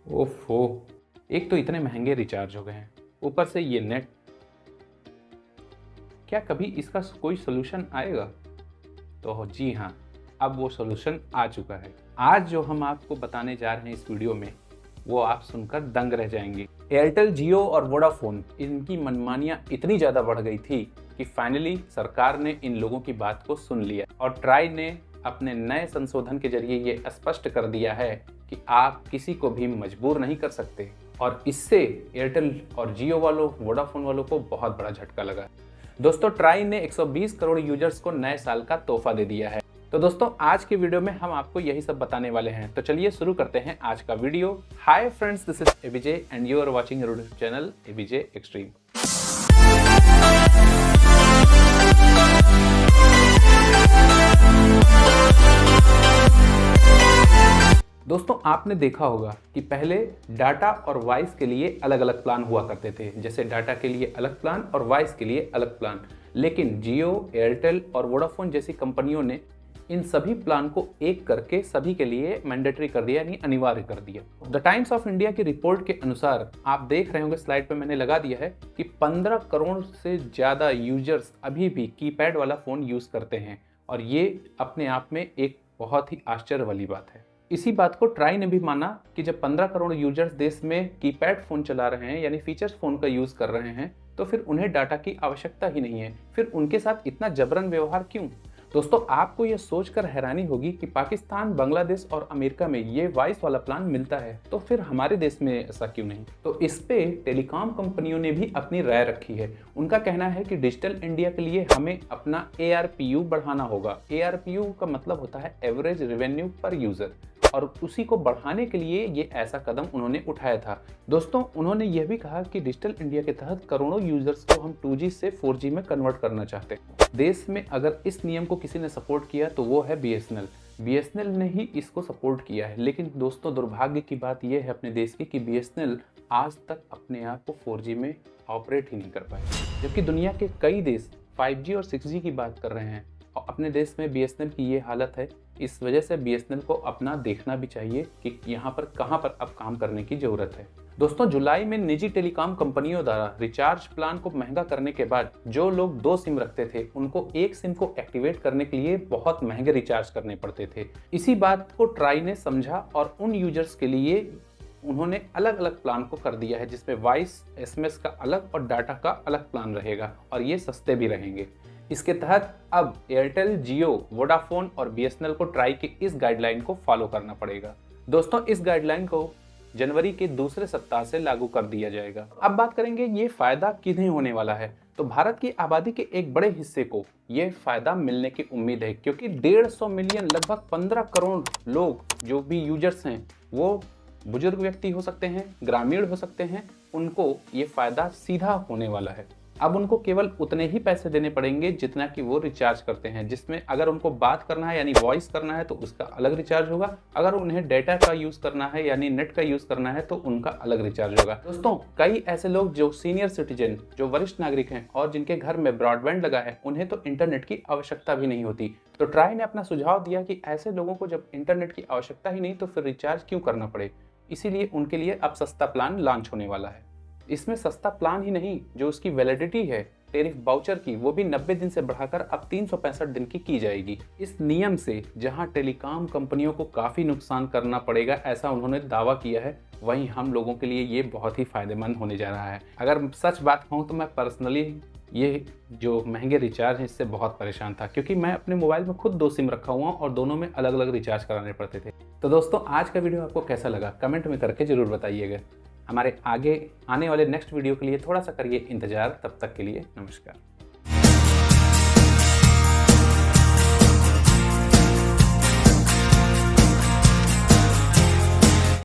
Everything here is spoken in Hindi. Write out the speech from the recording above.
ओफो, एक तो इतने महंगे रिचार्ज हो गए हैं, ऊपर से ये नेट। क्या कभी इसका कोई सोल्यूशन आएगा? तो जी हाँ, अब वो सोल्यूशन आ चुका है। आज जो हम आपको बताने जा रहे हैं इस वीडियो में, वो आप सुनकर दंग रह जाएंगे। एयरटेल, जियो और वोडाफोन, इनकी मनमानियां इतनी ज़्यादा बढ़ गई थी कि फाइनली सरकार ने इन लोगों की बात को सुन लिया और ट्राई ने अपने नए संशोधन के जरिए ये स्पष्ट कर दिया है कि आप किसी को भी मजबूर नहीं कर सकते। और इससे एयरटेल और जियो वालों, वोडाफोन वालों को बहुत बड़ा झटका लगा। दोस्तों, ट्राई ने 120 करोड़ यूजर्स को नए साल का तोहफा दे दिया है। तो दोस्तों, आज के वीडियो में हम आपको यही सब बताने वाले हैं। तो चलिए शुरू करते हैं आज का video. Hi friends, this is ABJ and you are watching YouTube channel ABJ Extreme. दोस्तों, आपने देखा होगा कि पहले डाटा और वॉइस के लिए अलग अलग प्लान हुआ करते थे। जैसे डाटा के लिए अलग प्लान और वॉइस के लिए अलग प्लान। लेकिन जियो, एयरटेल और वोडाफोन जैसी कंपनियों ने इन सभी प्लान को एक करके सभी के लिए मैंडेटरी कर दिया, यानी अनिवार्य कर दिया। द टाइम्स ऑफ इंडिया की रिपोर्ट के अनुसार, आप देख रहे होंगे स्लाइड पे मैंने लगा दिया है कि 15 करोड़ से ज़्यादा यूजर्स अभी भी कीपैड वाला फ़ोन यूज़ करते हैं। और ये अपने आप में एक बहुत ही आश्चर्य वाली बात है। इसी बात को ट्राई ने भी माना कि जब 15 करोड़ यूजर्स देश में कीपैड फ़ोन चला रहे हैं, यानी फीचर्स फ़ोन का यूज़ कर रहे हैं, तो फिर उन्हें डाटा की आवश्यकता ही नहीं है। फिर उनके साथ इतना जबरन व्यवहार क्यों? दोस्तों, आपको यह सोचकर हैरानी होगी कि पाकिस्तान, बांग्लादेश और अमेरिका में ये वॉइस वाला प्लान मिलता है, तो फिर हमारे देश में ऐसा क्यों नहीं? तो इस पे टेलीकॉम कंपनियों ने भी अपनी राय रखी है। उनका कहना है कि डिजिटल इंडिया के लिए हमें अपना ARPU बढ़ाना होगा। ARPU का मतलब होता है एवरेज रेवेन्यू पर यूजर, और उसी को बढ़ाने के लिए ये ऐसा कदम उन्होंने उठाया था। दोस्तों, उन्होंने यह भी कहा कि डिजिटल इंडिया के तहत करोड़ों यूजर्स को हम 2G से 4G में कन्वर्ट करना चाहते हैं। देश में अगर इस नियम को किसी ने सपोर्ट किया तो वो है BSNL। BSNL ने ही इसको सपोर्ट किया है। लेकिन दोस्तों, दुर्भाग्य की बात यह है अपने देश की कि BSNL आज तक अपने आप को 4G में ऑपरेट ही नहीं कर पाए, जबकि दुनिया के कई देश 5G और 6G की बात कर रहे हैं और अपने देश में BSNL की ये हालत है। इस वजह से BSNL को अपना देखना भी चाहिए कि यहाँ पर कहाँ पर अब काम करने की ज़रूरत है। दोस्तों, जुलाई में निजी टेलीकॉम कंपनियों द्वारा रिचार्ज प्लान को महंगा करने के बाद जो लोग 2 सिम रखते थे, उनको एक सिम को एक्टिवेट करने के लिए बहुत महंगे रिचार्ज करने पड़ते थे। इसी बात को ट्राई ने समझा और उन यूजर्स के लिए उन्होंने अलग अलग प्लान को कर दिया है, जिसमें वॉइस, SMS का अलग और डाटा का अलग प्लान रहेगा और ये सस्ते भी रहेंगे। इसके तहत अब एयरटेल, जियो, वोडाफोन और BSNL को ट्राई की इस गाइडलाइन को फॉलो करना पड़ेगा। दोस्तों, इस गाइडलाइन को जनवरी के दूसरे सप्ताह से लागू कर दिया जाएगा। अब बात करेंगे ये फायदा किन्हें होने वाला है। तो भारत की आबादी के एक बड़े हिस्से को ये फायदा मिलने की उम्मीद है, क्योंकि 150 मिलियन, लगभग 15 करोड़ लोग जो भी यूजर्स हैं, वो बुजुर्ग व्यक्ति हो सकते हैं, ग्रामीण हो सकते हैं, उनको ये फायदा सीधा होने वाला है। अब उनको केवल उतने ही पैसे देने पड़ेंगे जितना कि वो रिचार्ज करते हैं, जिसमें अगर उनको बात करना है यानी वॉइस करना है तो उसका अलग रिचार्ज होगा। अगर उन्हें डेटा का यूज़ करना है यानी नेट का यूज़ करना है तो उनका अलग रिचार्ज होगा। दोस्तों, कई ऐसे लोग जो सीनियर सिटीजन, जो वरिष्ठ नागरिक हैं और जिनके घर में ब्रॉडबैंड लगा है, उन्हें तो इंटरनेट की आवश्यकता भी नहीं होती। तो ट्राई ने अपना सुझाव दिया कि ऐसे लोगों को जब इंटरनेट की आवश्यकता ही नहीं तो फिर रिचार्ज क्यों करना पड़े। इसीलिए उनके लिए अब सस्ता प्लान लॉन्च होने वाला है। इसमें सस्ता प्लान ही नहीं, जो उसकी वैलिडिटी है टेरिफ बाउचर की, वो भी 90 दिन से बढ़ाकर अब 365 दिन की जाएगी। इस नियम से जहां टेलीकॉम कंपनियों को काफ़ी नुकसान करना पड़ेगा, ऐसा उन्होंने दावा किया है, वहीं हम लोगों के लिए ये बहुत ही फायदेमंद होने जा रहा है। अगर सच बात कहूँ तो मैं पर्सनली ये जो महंगे रिचार्ज हैं इससे बहुत परेशान था, क्योंकि मैं अपने मोबाइल में खुद 2 सिम रखा हुआ और दोनों में अलग अलग रिचार्ज कराने पड़ते थे। तो दोस्तों, आज का वीडियो आपको कैसा लगा कमेंट में करके ज़रूर बताइएगा। हमारे आगे आने वाले नेक्स्ट वीडियो के लिए थोड़ा सा करिए इंतजार। तब तक के लिए नमस्कार।